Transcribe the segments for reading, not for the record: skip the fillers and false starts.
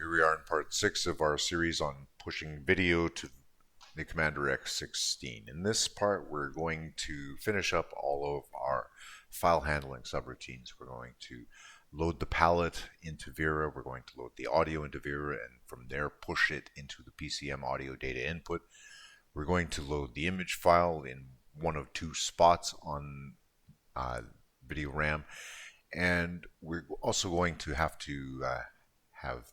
Here we are in part 6 of our series on pushing video to the Commander X16. In this part, we're going to finish up all of our file handling subroutines. We're going to load the palette into Vera, we're going to load the audio into Vera, and from there push it into the PCM audio data input. We're going to load the image file in one of two spots on video RAM, and we're also going to have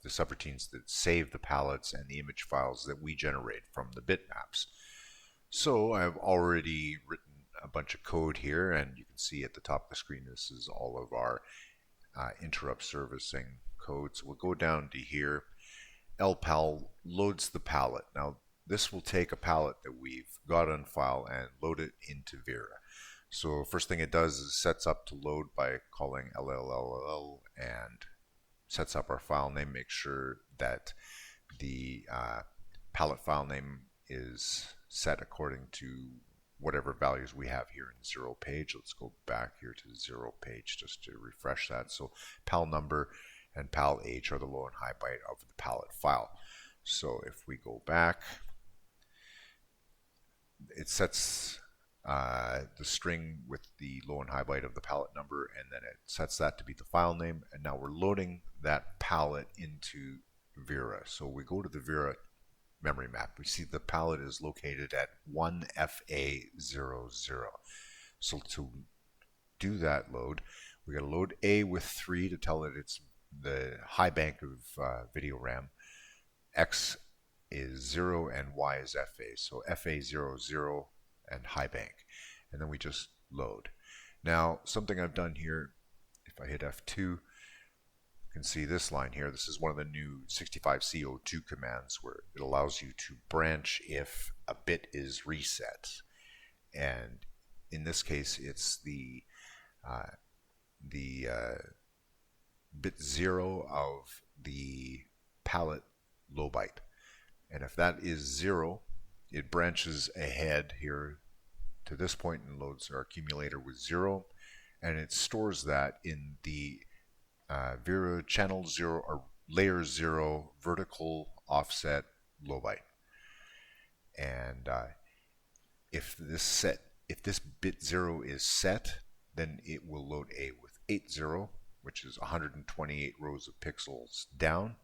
the subroutines that save the palettes and the image files that we generate from the bitmaps. So I've already written a bunch of code here, and you can see at the top of the screen this is all of our interrupt servicing code. So we'll go down to here. lpal loads the palette. Now this will take a palette that we've got on file and load it into Vera. So first thing it does is sets up to load by calling LLLL and sets up our file name, makes sure that the palette file name is set according to whatever values we have here in the 0 page. Let's go back here to the 0 page just to refresh that. So pal number and pal h are the low and high byte of the palette file. So if we go back, it sets the string with the low and high byte of the palette number, and then it sets that to be the file name, and now we're loading that palette into Vera. So we go to the Vera memory map. We see the palette is located at 1FA00. So to do that load, we got to load A with 3 to tell it it's the high bank of video RAM. X is 0 and Y is FA. So FA00 and high bank, and then we just load. Now something I've done here, if I hit F2, you can see this line here. This is one of the new 65C02 commands where it allows you to branch if a bit is reset, and in this case it's the bit 0 of the palette low byte, and if that is 0, it branches ahead here to this point and loads our accumulator with 0, and it stores that in the Vera channel 0 or layer 0 vertical offset low byte. And if this bit 0 is set, then it will load A with 80, which is 128 rows of pixels down,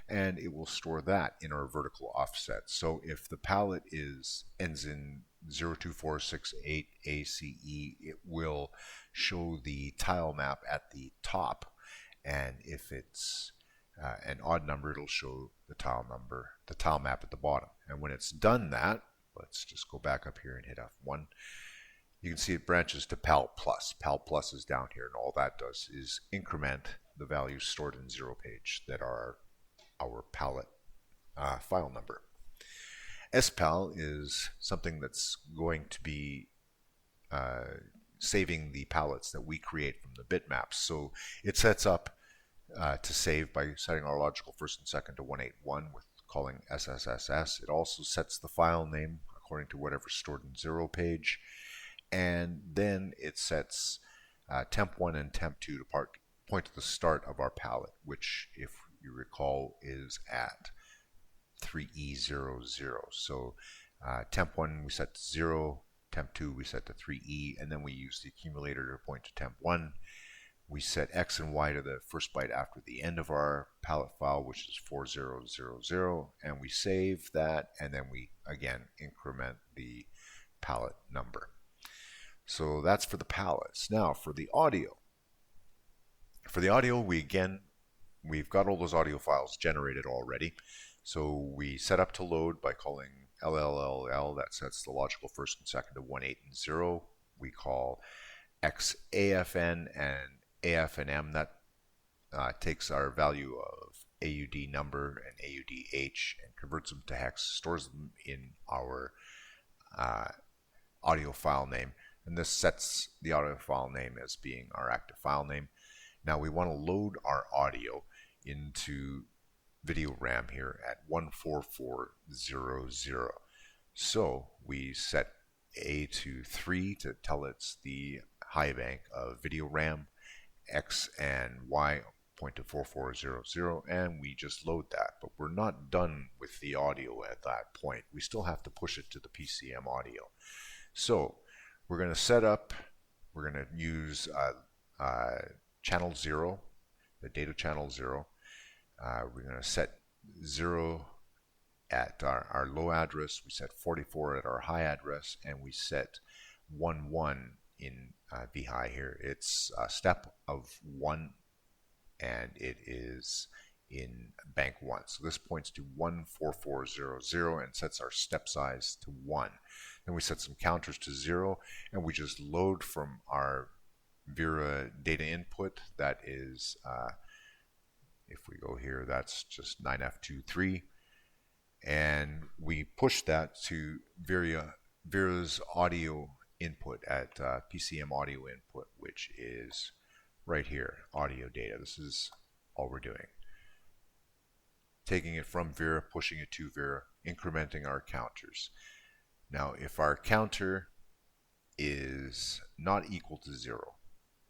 and it will store that in our vertical offset. So if the palette ends in 02468 ACE, it will show the tile map at the top, and if it's an odd number, it'll show the tile map at the bottom. And when it's done that, let's just go back up here and hit F1. You can see it branches to pal plus. Pal plus is down here, and all that does is increment the values stored in 0 page that are our palette file number. spal is something that's going to be saving the palettes that we create from the bitmaps. So it sets up to save by setting our logical first and second to 181 with calling SSSS. It also sets the file name according to whatever's stored in 0 page, and then it sets temp1 and temp2 to point to the start of our palette, which, if you recall, is at 3E00. So temp1 we set to 0, temp2 we set to 3E, and then we use the accumulator to point to temp1. We set X and Y to the first byte after the end of our palette file, which is 4000, and we save that, and then we again increment the palette number. So that's for the palettes. Now for the audio. For the audio, we've got all those audio files generated already. So we set up to load by calling LLLL. That sets the logical first and second to 1, 8, and 0. We call XAFN and AFNM. That takes our value of AUD number and AUDH and converts them to hex, stores them in our audio file name. And this sets the audio file name as being our active file name. Now we want to load our audio into video RAM here at 14400. So we set A to 3 to tell it's the high bank of video RAM. X and Y point to 4400, and we just load that. But we're not done with the audio at that point. We still have to push it to the PCM audio. So we're going to set up, we're going to use channel 0, the data channel 0. We're going to set 0 at our low address, we set 44 at our high address, and we set 11 in VHI here. It's a step of 1, and it is in bank 1. So this points to 14400 and sets our step size to 1. Then we set some counters to 0, and we just load from our Vera data input. That is, if we go here, that's just 9F23. And we push that to Vera's audio input at PCM audio input, which is right here, audio data. This is all we're doing. Taking it from Vera, pushing it to Vera, incrementing our counters. Now, if our counter is not equal to 0,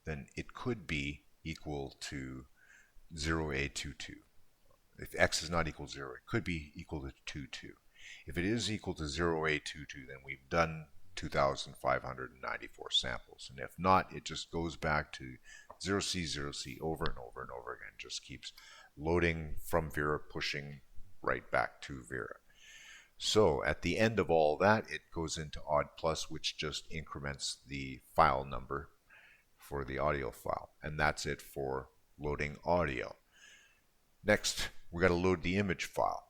then it could be equal to 0A22. If x is not equal to 0, it could be equal to 22. If it is equal to 0A22, then we've done 2,594 samples. And if not, it just goes back to 0C, 0C over and over and over again. Just keeps loading from Vera, pushing right back to Vera. So at the end of all that, it goes into odd plus, which just increments the file number for the audio file. And that's it for loading audio. Next, we got to load the image file.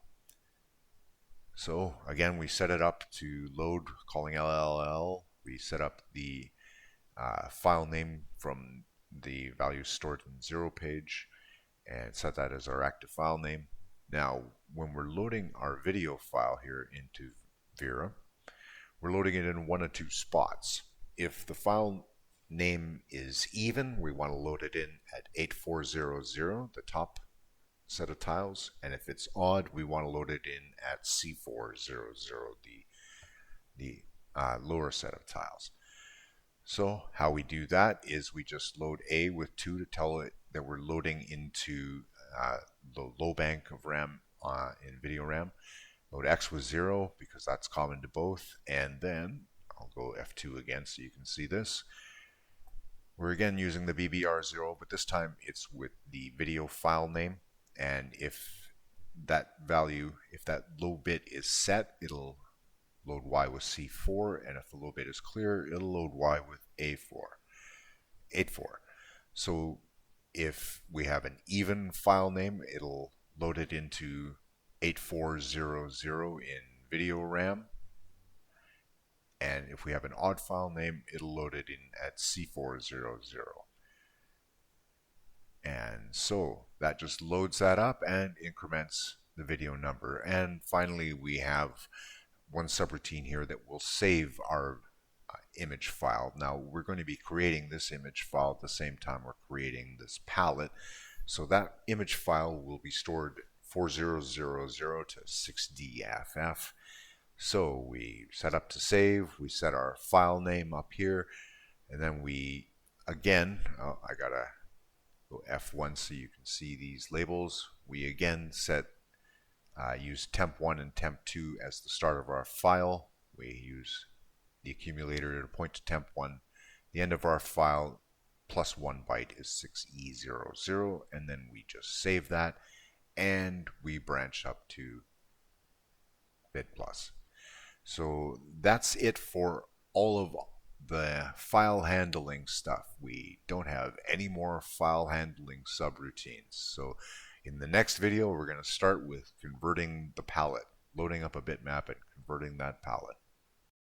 So again, we set it up to load, calling LLL. We set up the file name from the values stored in 0 page and set that as our active file name. Now, when we're loading our video file here into Vera, we're loading it in one of two spots. If the file name is even, we want to load it in at 8400, the top set of tiles, and if it's odd, we want to load it in at C400, the lower set of tiles. So how we do that is we just load A with 2 to tell it that we're loading into the low bank of RAM in video RAM. Load X with 0 because that's common to both, and then I'll go F2 again so you can see this. We're again using the BBR0, but this time it's with the video file name. And if that value, if that low bit is set, it'll load Y with C4, and if the low bit is clear, it'll load Y with A4, 84. So if we have an even file name, it'll load it into 8400 in video RAM. And if we have an odd file name, it'll load it in at C400. And so that just loads that up and increments the video number. And finally, we have one subroutine here that will save our image file. Now, we're going to be creating this image file at the same time we're creating this palette. So that image file will be stored 4000 to 6DFF. So we set up to save, we set our file name up here, and then we, again, I gotta go F1 so you can see these labels. We again set use temp1 and temp2 as the start of our file. We use the accumulator to point to temp1. The end of our file plus 1 byte is 6E00, and then we just save that and we branch up to bit plus. So that's it for all of the file handling stuff. We don't have any more file handling subroutines. So in the next video, we're going to start with converting the palette, loading up a bitmap and converting that palette.